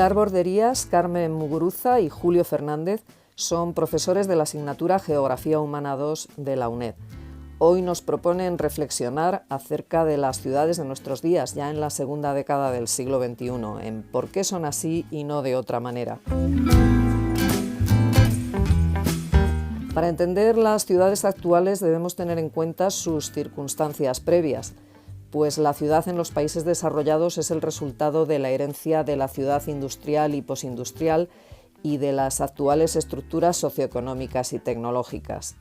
Pilar Borderías, Carmen Muguruza y Julio Fernández son profesores de la asignatura Geografía Humana II de la UNED. Hoy nos proponen reflexionar acerca de las ciudades de nuestros días, ya en la segunda década del siglo XXI, en por qué son así y no de otra manera. Para entender las ciudades actuales debemos tener en cuenta sus circunstancias previas, pues la ciudad en los países desarrollados es el resultado de la herencia de la ciudad industrial y posindustrial y de las actuales estructuras socioeconómicas y tecnológicas.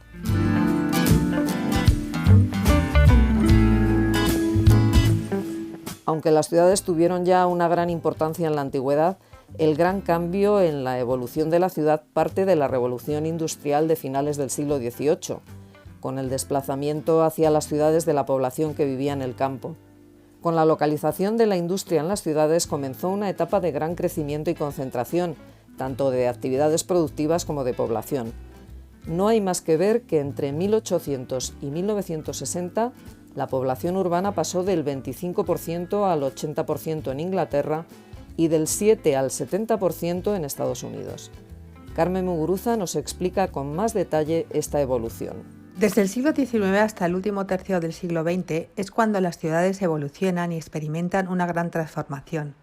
Aunque las ciudades tuvieron ya una gran importancia en la antigüedad, el gran cambio en la evolución de la ciudad parte de la revolución industrial de finales del siglo XVIII, con el desplazamiento hacia las ciudades de la población que vivía en el campo. Con la localización de la industria en las ciudades comenzó una etapa de gran crecimiento y concentración, tanto de actividades productivas como de población. No hay más que ver que entre 1800 y 1960 la población urbana pasó del 25% al 80% en Inglaterra y del 7 al 70% en Estados Unidos. Carmen Muguruza nos explica con más detalle esta evolución. Desde el siglo XIX hasta el último tercio del siglo XX es cuando las ciudades evolucionan y experimentan una gran transformación.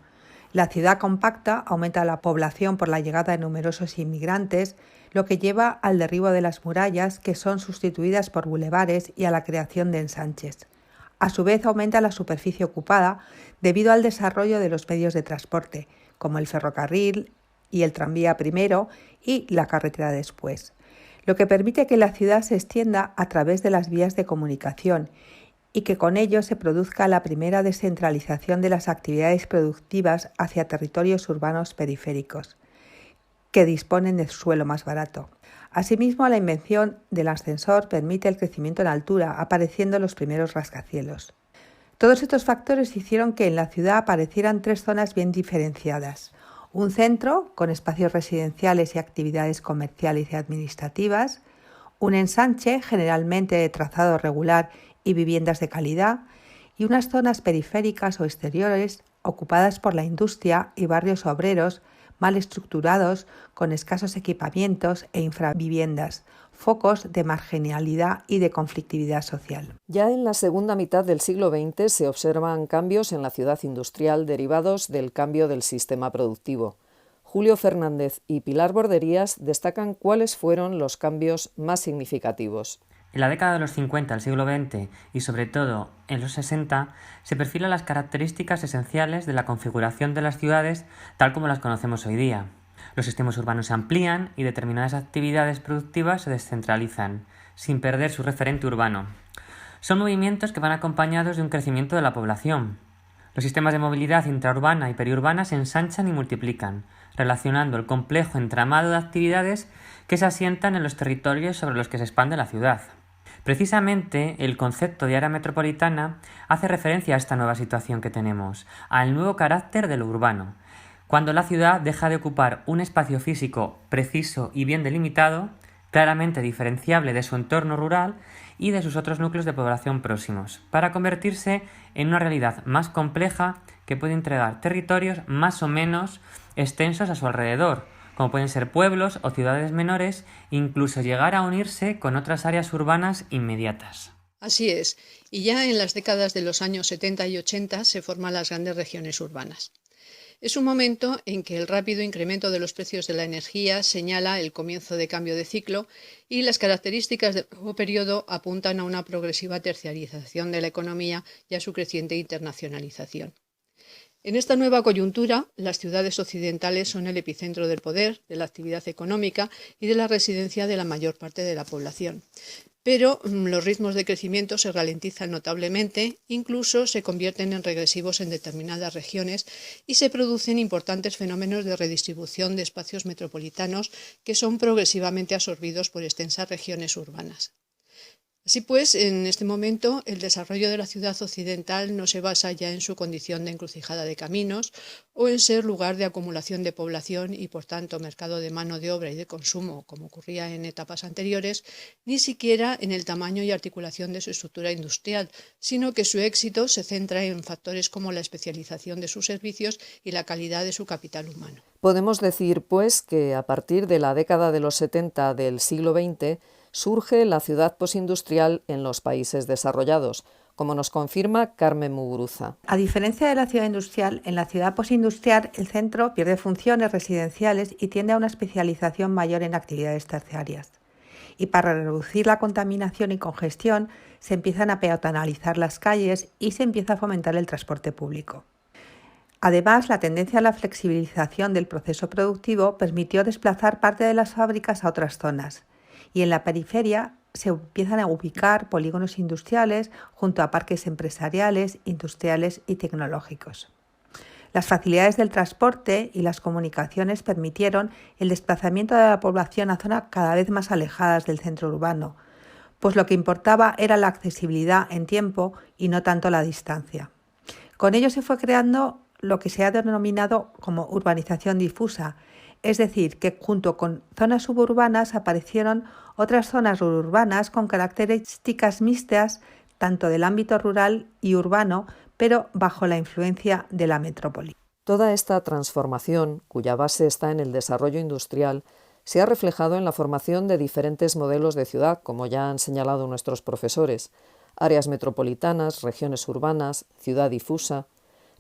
La ciudad compacta aumenta la población por la llegada de numerosos inmigrantes, lo que lleva al derribo de las murallas, que son sustituidas por bulevares, y a la creación de ensanches. A su vez aumenta la superficie ocupada debido al desarrollo de los medios de transporte, como el ferrocarril y el tranvía primero y la carretera después, lo que permite que la ciudad se extienda a través de las vías de comunicación y que con ello se produzca la primera descentralización de las actividades productivas hacia territorios urbanos periféricos, que disponen de suelo más barato. Asimismo, la invención del ascensor permite el crecimiento en altura, apareciendo los primeros rascacielos. Todos estos factores hicieron que en la ciudad aparecieran tres zonas bien diferenciadas: un centro con espacios residenciales y actividades comerciales y administrativas, un ensanche generalmente de trazado regular y viviendas de calidad, y unas zonas periféricas o exteriores ocupadas por la industria y barrios obreros mal estructurados con escasos equipamientos e infraviviendas, focos de marginalidad y de conflictividad social. Ya en la segunda mitad del siglo XX se observan cambios en la ciudad industrial derivados del cambio del sistema productivo. Julio Fernández y Pilar Borderías destacan cuáles fueron los cambios más significativos. En la década de los 50 del siglo XX y sobre todo en los 60 se perfilan las características esenciales de la configuración de las ciudades tal como las conocemos hoy día. Los sistemas urbanos se amplían y determinadas actividades productivas se descentralizan, sin perder su referente urbano. Son movimientos que van acompañados de un crecimiento de la población. Los sistemas de movilidad intraurbana y periurbana se ensanchan y multiplican, relacionando el complejo entramado de actividades que se asientan en los territorios sobre los que se expande la ciudad. Precisamente, el concepto de área metropolitana hace referencia a esta nueva situación que tenemos, al nuevo carácter de lo urbano, cuando la ciudad deja de ocupar un espacio físico preciso y bien delimitado, claramente diferenciable de su entorno rural y de sus otros núcleos de población próximos, para convertirse en una realidad más compleja que puede entregar territorios más o menos extensos a su alrededor, como pueden ser pueblos o ciudades menores, incluso llegar a unirse con otras áreas urbanas inmediatas. Así es, y ya en las décadas de los años 70 y 80 se forman las grandes regiones urbanas. Es un momento en que el rápido incremento de los precios de la energía señala el comienzo de cambio de ciclo y las características del nuevo periodo apuntan a una progresiva terciarización de la economía y a su creciente internacionalización. En esta nueva coyuntura, las ciudades occidentales son el epicentro del poder, de la actividad económica y de la residencia de la mayor parte de la población. Pero los ritmos de crecimiento se ralentizan notablemente, incluso se convierten en regresivos en determinadas regiones y se producen importantes fenómenos de redistribución de espacios metropolitanos que son progresivamente absorbidos por extensas regiones urbanas. Así pues, en este momento, el desarrollo de la ciudad occidental no se basa ya en su condición de encrucijada de caminos o en ser lugar de acumulación de población y, por tanto, mercado de mano de obra y de consumo, como ocurría en etapas anteriores, ni siquiera en el tamaño y articulación de su estructura industrial, sino que su éxito se centra en factores como la especialización de sus servicios y la calidad de su capital humano. Podemos decir, pues, que a partir de la década de los 70 del siglo XX surge la ciudad postindustrial en los países desarrollados, como nos confirma Carmen Muguruza. A diferencia de la ciudad industrial, en la ciudad postindustrial el centro pierde funciones residenciales y tiende a una especialización mayor en actividades terciarias. Y para reducir la contaminación y congestión, se empiezan a peatonalizar las calles y se empieza a fomentar el transporte público. Además, la tendencia a la flexibilización del proceso productivo permitió desplazar parte de las fábricas a otras zonas. Y en la periferia se empiezan a ubicar polígonos industriales junto a parques empresariales, industriales y tecnológicos. Las facilidades del transporte y las comunicaciones permitieron el desplazamiento de la población a zonas cada vez más alejadas del centro urbano, pues lo que importaba era la accesibilidad en tiempo y no tanto la distancia. Con ello se fue creando lo que se ha denominado como urbanización difusa, es decir, que junto con zonas suburbanas aparecieron otras zonas urbanas con características mixtas tanto del ámbito rural y urbano, pero bajo la influencia de la metrópoli. Toda esta transformación, cuya base está en el desarrollo industrial, se ha reflejado en la formación de diferentes modelos de ciudad, como ya han señalado nuestros profesores, áreas metropolitanas, regiones urbanas, ciudad difusa.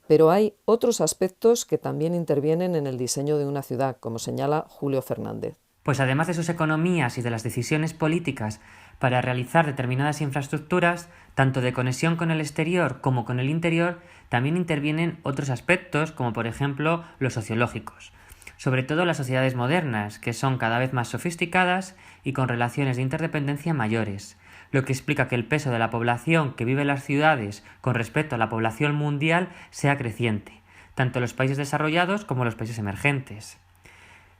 Pero hay otros aspectos que también intervienen en el diseño de una ciudad, como señala Julio Fernández. Pues además de sus economías y de las decisiones políticas para realizar determinadas infraestructuras, tanto de conexión con el exterior como con el interior, también intervienen otros aspectos, como por ejemplo los sociológicos. Sobre todo las sociedades modernas, que son cada vez más sofisticadas y con relaciones de interdependencia mayores, lo que explica que el peso de la población que vive en las ciudades con respecto a la población mundial sea creciente, tanto en los países desarrollados como en los países emergentes.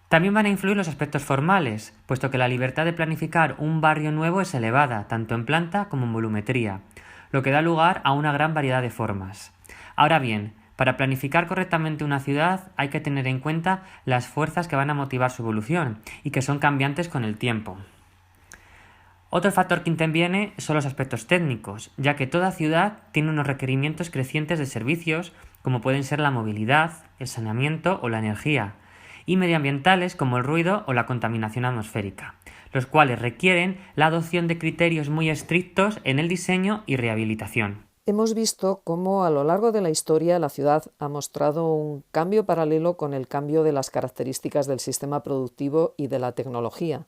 También van a influir los aspectos formales, puesto que la libertad de planificar un barrio nuevo es elevada, tanto en planta como en volumetría, lo que da lugar a una gran variedad de formas. Ahora bien, para planificar correctamente una ciudad hay que tener en cuenta las fuerzas que van a motivar su evolución y que son cambiantes con el tiempo. Otro factor que interviene son los aspectos técnicos, ya que toda ciudad tiene unos requerimientos crecientes de servicios, como pueden ser la movilidad, el saneamiento o la energía, y medioambientales como el ruido o la contaminación atmosférica, los cuales requieren la adopción de criterios muy estrictos en el diseño y rehabilitación. Hemos visto cómo a lo largo de la historia la ciudad ha mostrado un cambio paralelo con el cambio de las características del sistema productivo y de la tecnología.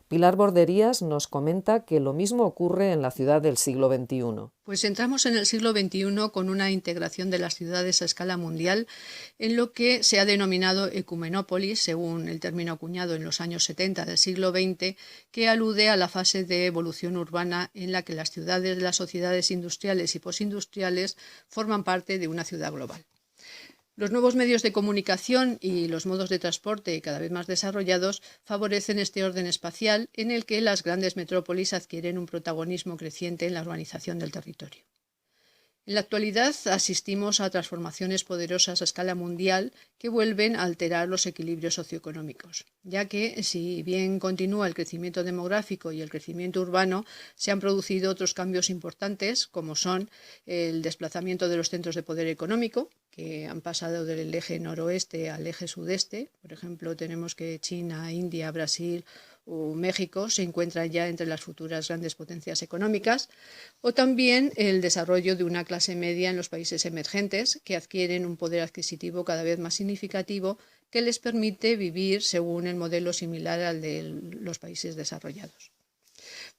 Pilar Borderías nos comenta que lo mismo ocurre en la ciudad del siglo XXI. Pues entramos en el siglo XXI con una integración de las ciudades a escala mundial en lo que se ha denominado ecumenópolis, según el término acuñado en los años 70 del siglo XX, que alude a la fase de evolución urbana en la que las ciudades de las sociedades industriales y postindustriales forman parte de una ciudad global. Los nuevos medios de comunicación y los modos de transporte cada vez más desarrollados favorecen este orden espacial en el que las grandes metrópolis adquieren un protagonismo creciente en la urbanización del territorio. En la actualidad asistimos a transformaciones poderosas a escala mundial que vuelven a alterar los equilibrios socioeconómicos, ya que, si bien continúa el crecimiento demográfico y el crecimiento urbano, se han producido otros cambios importantes, como son el desplazamiento de los centros de poder económico, que han pasado del eje noroeste al eje sudeste. Por ejemplo, tenemos que China, India, Brasil o México se encuentran ya entre las futuras grandes potencias económicas, o también el desarrollo de una clase media en los países emergentes que adquieren un poder adquisitivo cada vez más significativo que les permite vivir según el modelo similar al de los países desarrollados.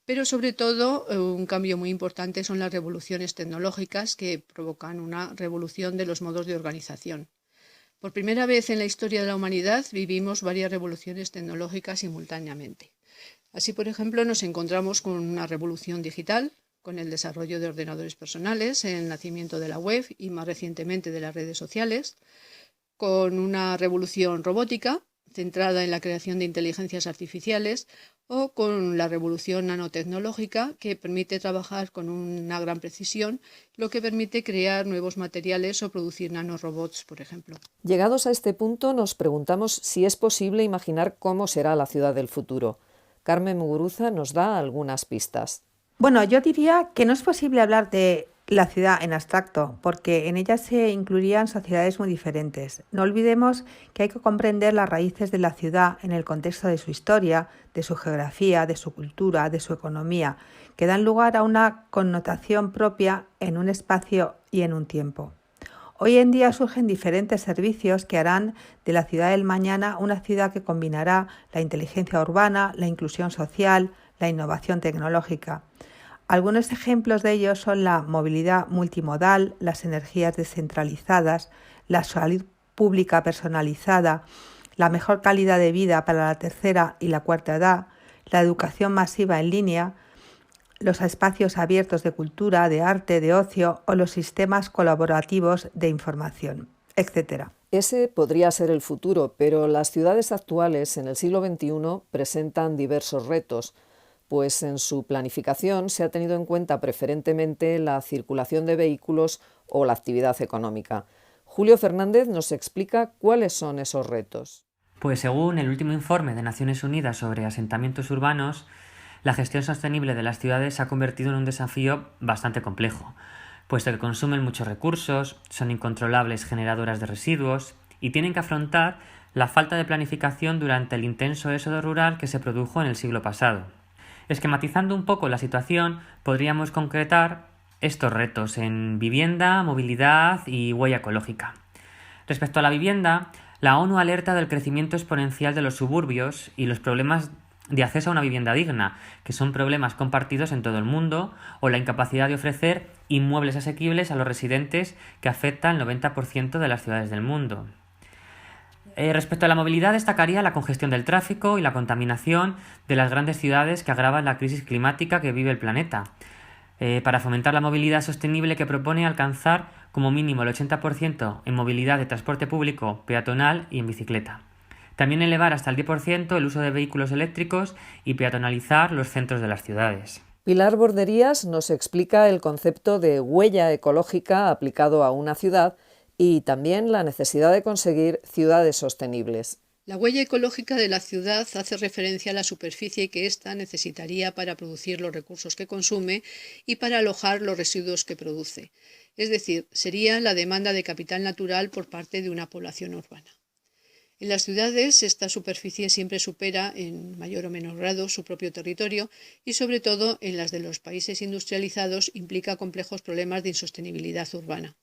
Pero sobre todo un cambio muy importante son las revoluciones tecnológicas que provocan una revolución de los modos de organización. Por primera vez en la historia de la humanidad vivimos varias revoluciones tecnológicas simultáneamente. Así, por ejemplo, nos encontramos con una revolución digital, con el desarrollo de ordenadores personales, el nacimiento de la web y más recientemente de las redes sociales, con una revolución robótica, centrada en la creación de inteligencias artificiales, o con la revolución nanotecnológica, que permite trabajar con una gran precisión, lo que permite crear nuevos materiales o producir nanorobots, por ejemplo. Llegados a este punto, nos preguntamos si es posible imaginar cómo será la ciudad del futuro. Carmen Muguruza nos da algunas pistas. Bueno, yo diría que no es posible hablar de la ciudad en abstracto, porque en ella se incluirían sociedades muy diferentes. No olvidemos que hay que comprender las raíces de la ciudad en el contexto de su historia, de su geografía, de su cultura, de su economía, que dan lugar a una connotación propia en un espacio y en un tiempo. Hoy en día surgen diferentes servicios que harán de la ciudad del mañana una ciudad que combinará la inteligencia urbana, la inclusión social, la innovación tecnológica. Algunos ejemplos de ellos son la movilidad multimodal, las energías descentralizadas, la salud pública personalizada, la mejor calidad de vida para la tercera y la cuarta edad, la educación masiva en línea, los espacios abiertos de cultura, de arte, de ocio o los sistemas colaborativos de información, etc. Ese podría ser el futuro, pero las ciudades actuales en el siglo XXI presentan diversos retos, pues en su planificación se ha tenido en cuenta preferentemente la circulación de vehículos o la actividad económica. Julio Fernández nos explica cuáles son esos retos. Pues según el último informe de Naciones Unidas sobre asentamientos urbanos, la gestión sostenible de las ciudades se ha convertido en un desafío bastante complejo, puesto que consumen muchos recursos, son incontrolables generadoras de residuos y tienen que afrontar la falta de planificación durante el intenso éxodo rural que se produjo en el siglo pasado. Esquematizando un poco la situación, podríamos concretar estos retos en vivienda, movilidad y huella ecológica. Respecto a la vivienda, la ONU alerta del crecimiento exponencial de los suburbios y los problemas de acceso a una vivienda digna, que son problemas compartidos en todo el mundo, o la incapacidad de ofrecer inmuebles asequibles a los residentes, que afecta al 90% de las ciudades del mundo. Respecto a la movilidad, destacaría la congestión del tráfico y la contaminación de las grandes ciudades que agravan la crisis climática que vive el planeta. Para fomentar la movilidad sostenible, que propone alcanzar como mínimo el 80% en movilidad de transporte público, peatonal y en bicicleta. También elevar hasta el 10% el uso de vehículos eléctricos y peatonalizar los centros de las ciudades. Pilar Borderías nos explica el concepto de huella ecológica aplicado a una ciudad y también la necesidad de conseguir ciudades sostenibles. La huella ecológica de la ciudad hace referencia a la superficie que ésta necesitaría para producir los recursos que consume y para alojar los residuos que produce. Es decir, sería la demanda de capital natural por parte de una población urbana. En las ciudades, esta superficie siempre supera, en mayor o menor grado, su propio territorio y, sobre todo, en las de los países industrializados, implica complejos problemas de insostenibilidad urbana.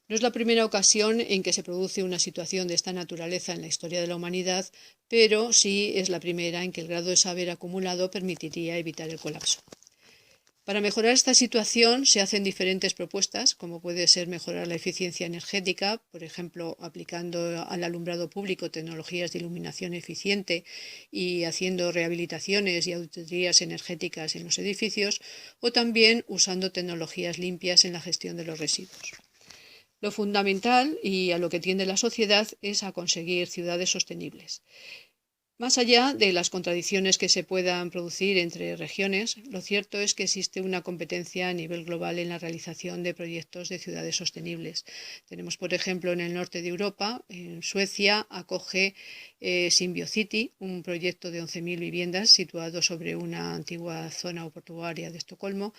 No es la primera ocasión en que se produce una situación de esta naturaleza en la historia de la humanidad, pero sí es la primera en que el grado de saber acumulado permitiría evitar el colapso. Para mejorar esta situación se hacen diferentes propuestas, como puede ser mejorar la eficiencia energética, por ejemplo, aplicando al alumbrado público tecnologías de iluminación eficiente y haciendo rehabilitaciones y auditorías energéticas en los edificios, o también usando tecnologías limpias en la gestión de los residuos. Lo fundamental y a lo que tiende la sociedad es a conseguir ciudades sostenibles. Más allá de las contradicciones que se puedan producir entre regiones, lo cierto es que existe una competencia a nivel global en la realización de proyectos de ciudades sostenibles. Tenemos, por ejemplo, en el norte de Europa, en Suecia, acoge Symbiocity, un proyecto de 11.000 viviendas situado sobre una antigua zona portuaria de Estocolmo,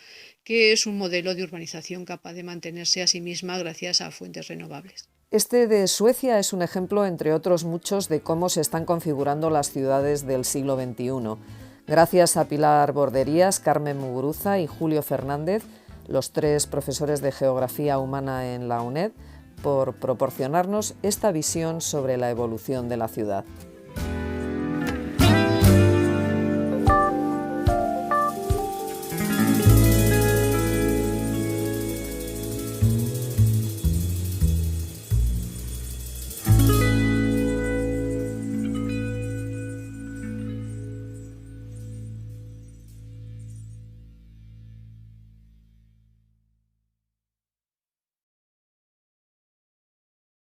que es un modelo de urbanización capaz de mantenerse a sí misma gracias a fuentes renovables. Este de Suecia es un ejemplo, entre otros muchos, de cómo se están configurando las ciudades del siglo XXI. Gracias a Pilar Borderías, Carmen Muguruza y Julio Fernández, los tres profesores de Geografía Humana en la UNED, por proporcionarnos esta visión sobre la evolución de la ciudad.